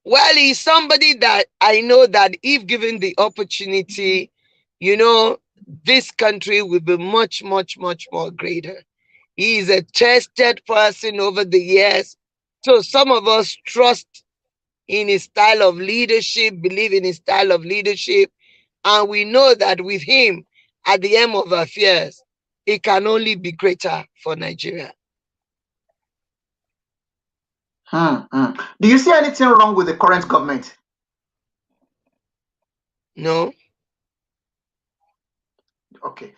Well, he's somebody that I know that if given the opportunity, you know, this country will be much, much, much more greater. He is a tested person over the years. So some of us trust in his style of leadership, believe in his style of leadership, and we know that with him at the end of affairs, it can only be greater for Nigeria. Do you see anything wrong with the current government? No? Okay.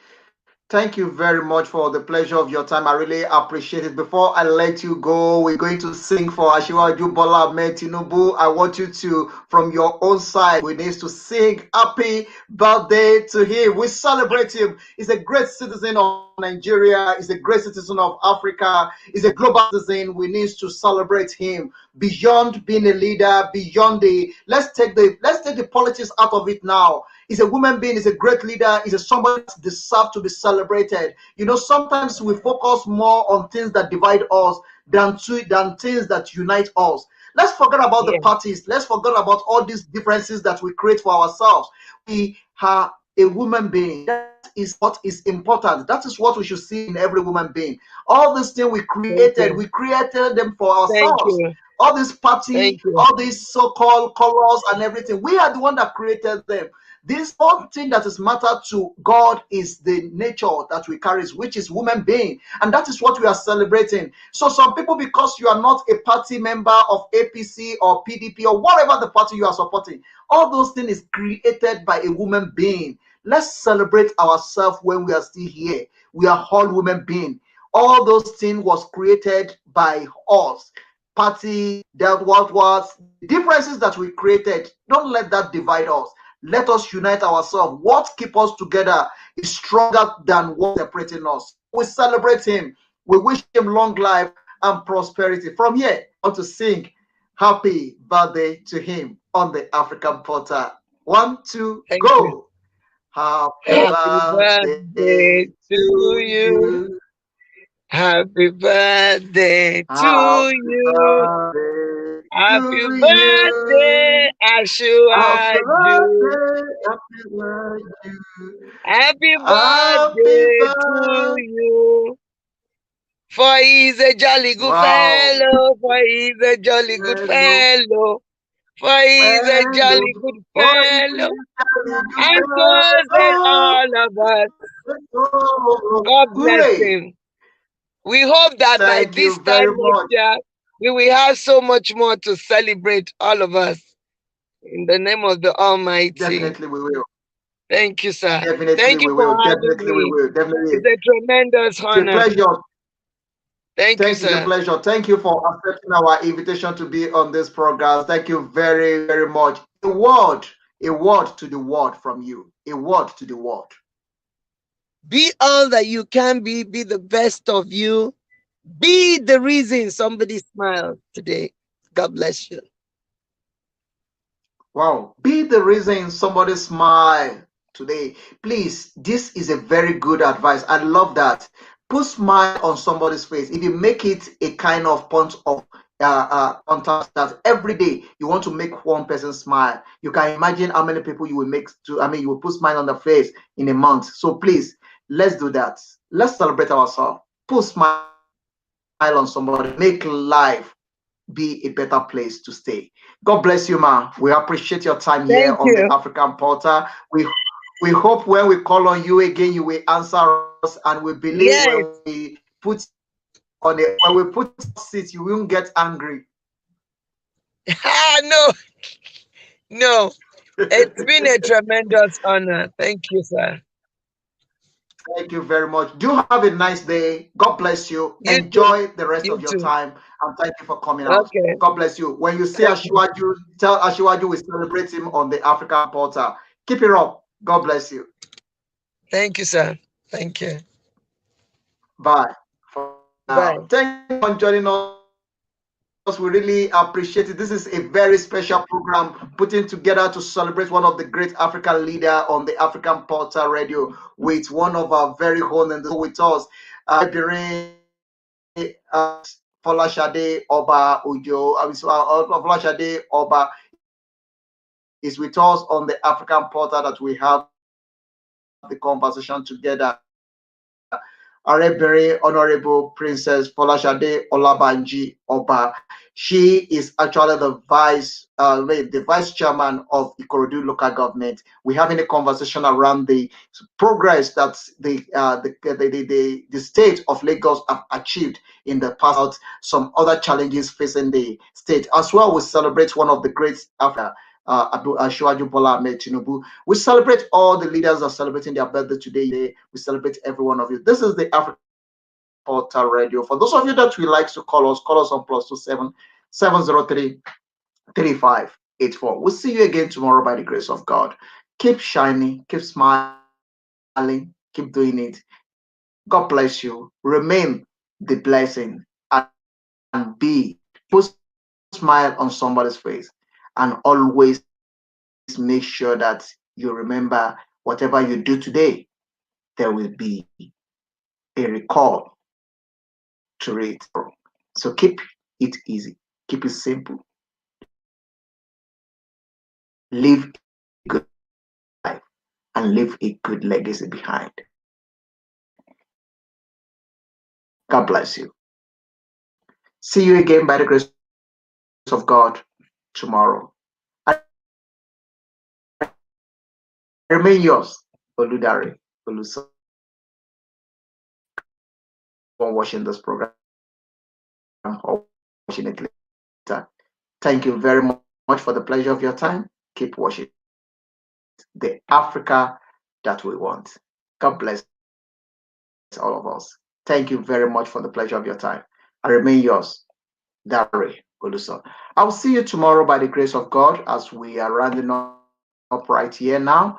Thank you very much for the pleasure of your time. I really appreciate it. Before I let you go, we're going to sing for Asiwaju Bola Ahmed Tinubu. I want you to, from your own side, we need to sing happy birthday to him. We celebrate him. He's a great citizen of Nigeria. He's a great citizen of Africa. He's a global citizen. We need to celebrate him beyond being a leader, beyond the let's take the politics out of it now. He's a woman being, he's a great leader, he's a somebody that deserves to be celebrated. You know, sometimes we focus more on things that divide us than things that unite us. Let's forget about the Yeah. parties. Let's forget about all these differences that we create for ourselves. We are a woman being. That is what is important. That is what we should see in every woman being. All these things Thank you. we created them for Thank ourselves. you. All this party, Thank you. all these so-called colors and everything, we are the one that created them. This one thing that is matter to God is the nature that we carry, which is woman being, and that is what we are celebrating. So some people, because you are not a party member of APC or PDP or whatever the party you are supporting, all those things is created by a woman being. Let's celebrate ourselves when we are still here. We are all women being. All those things was created by us. Party, that what was differences that we created. Don't let that divide us. Let us unite ourselves. What keeps us together is stronger than what separating us. We celebrate him. We wish him long life and prosperity. From here, I want to sing happy birthday to him on the African portal. One, two, Thank you. go. Happy Happy birthday birthday to to you. you. Happy birthday to Happy you. birthday Happy to birthday, you. Happy Ashwaju. birthday, happy birthday. Happy Happy birthday to birthday. you. For he's a jolly good Wow. fellow. For he's a jolly good Hello, fellow. For he's a hello. jolly good Oh, fellow. you carry good And so bell. said Oh, all of us. oh, God bless hooray. him. We hope that by Thank this you time very next much. year, we will have so much more to celebrate, all of us. In the name of the Almighty. Definitely we will. Thank you, sir. Definitely Thank you we for will. having Definitely we me. will. Definitely. It's a tremendous It's a honor. pleasure. Thank you, Thank you. It's a sir. pleasure. Thank you for accepting our invitation to be on this program. Thank you very, very much. A word to the world from you. A word to the world. Be all that you can be the best of you. Be the reason somebody smiles today. God bless you. Wow. Be the reason somebody smile today. Please, this is a very good advice. I love that. Put smile on somebody's face. If you make it a kind of point of contact that every day you want to make one person smile, you can imagine how many people you will make to, I mean, you will put smile on the face in a month. So please, let's do that. Let's celebrate ourselves. Put smile on somebody. Make life be a better place to stay. God bless you, ma. We appreciate your time here on the Thank African you. Portal. We hope when we call on you again, you will answer us, and we believe Yes. when we put you on your seat, you won't get angry. No, no. It's been a tremendous honor. Thank you, sir. Thank you very much. Do have a nice day. God bless you. You too. Enjoy the rest You of your too. time, and thank you for coming out. Okay. God bless you. When you see Thank you. Ashiwaju, tell Ashiwaju we celebrate him on the African Portal. Keep it up. God bless you. Thank you, sir. Thank you. Bye for now. Bye. Thank you for joining us on the African Portal. We really appreciate it. This is a very special program putting together to celebrate one of the great African leader on the African Portal Radio with one of our very own and with us, Folashade Oba Ujo. Folashade Oba is with us on the African Portal that we have the conversation together. Our very honorable Princess Folashade Olabanji-Oba. She is actually the vice chairman of Ikorodu local government. We're having a conversation around the progress that the state of Lagos have achieved in the past, some other challenges facing the state. As well, we celebrate one of the great Africa. Asiwaju Bola Ahmed Tinubu. We celebrate all the leaders that are celebrating their birthday today. We celebrate every one of you. This is the African Portal Radio. For those of you that would like to call us on +27 703 3584. We'll see you again tomorrow by the grace of God. Keep shining, keep smiling, keep doing it. God bless you. Remain the blessing and put smile on somebody's face, and always make sure that you remember whatever you do today, there will be a recall to it. So keep it easy, keep it simple, live a good life, and leave a good legacy behind. God bless you. See you again by the grace of God tomorrow. I remain yours, Oludare Oluso, for watching this program or watching it later. Thank you very much for the pleasure of your time. Keep watching the Africa that we want. God bless all of us. Thank you very much for the pleasure of your time. I remain yours, Dare Oluso. I'll see you tomorrow by the grace of God as we are rounding up right here now.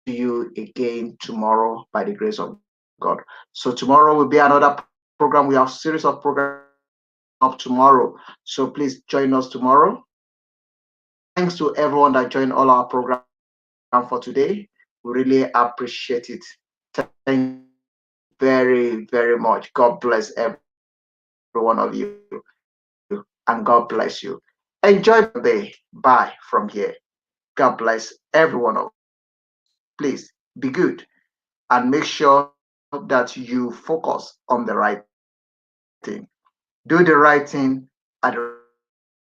See you again tomorrow by the grace of God. So tomorrow will be another program. We have a series of programs up tomorrow. So please join us tomorrow. Thanks to everyone that joined all our programs for today. We really appreciate it. Thank you very, very much. God bless every one of you. And God bless you. Enjoy the day. Bye from here. God bless every one of you. Please be good and make sure that you focus on the right thing. Do the right thing at the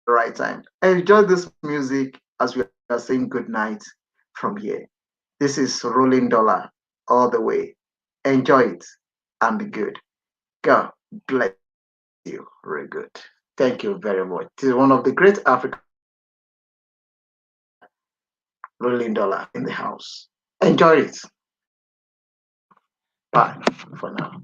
right time. Enjoy this music as we are saying good night from here. This is Rolling Dollar all the way. Enjoy it and be good. God bless you. Very good. Thank you very much. This is one of the great African Rolling Dollar in the house. Enjoy it. Bye for now.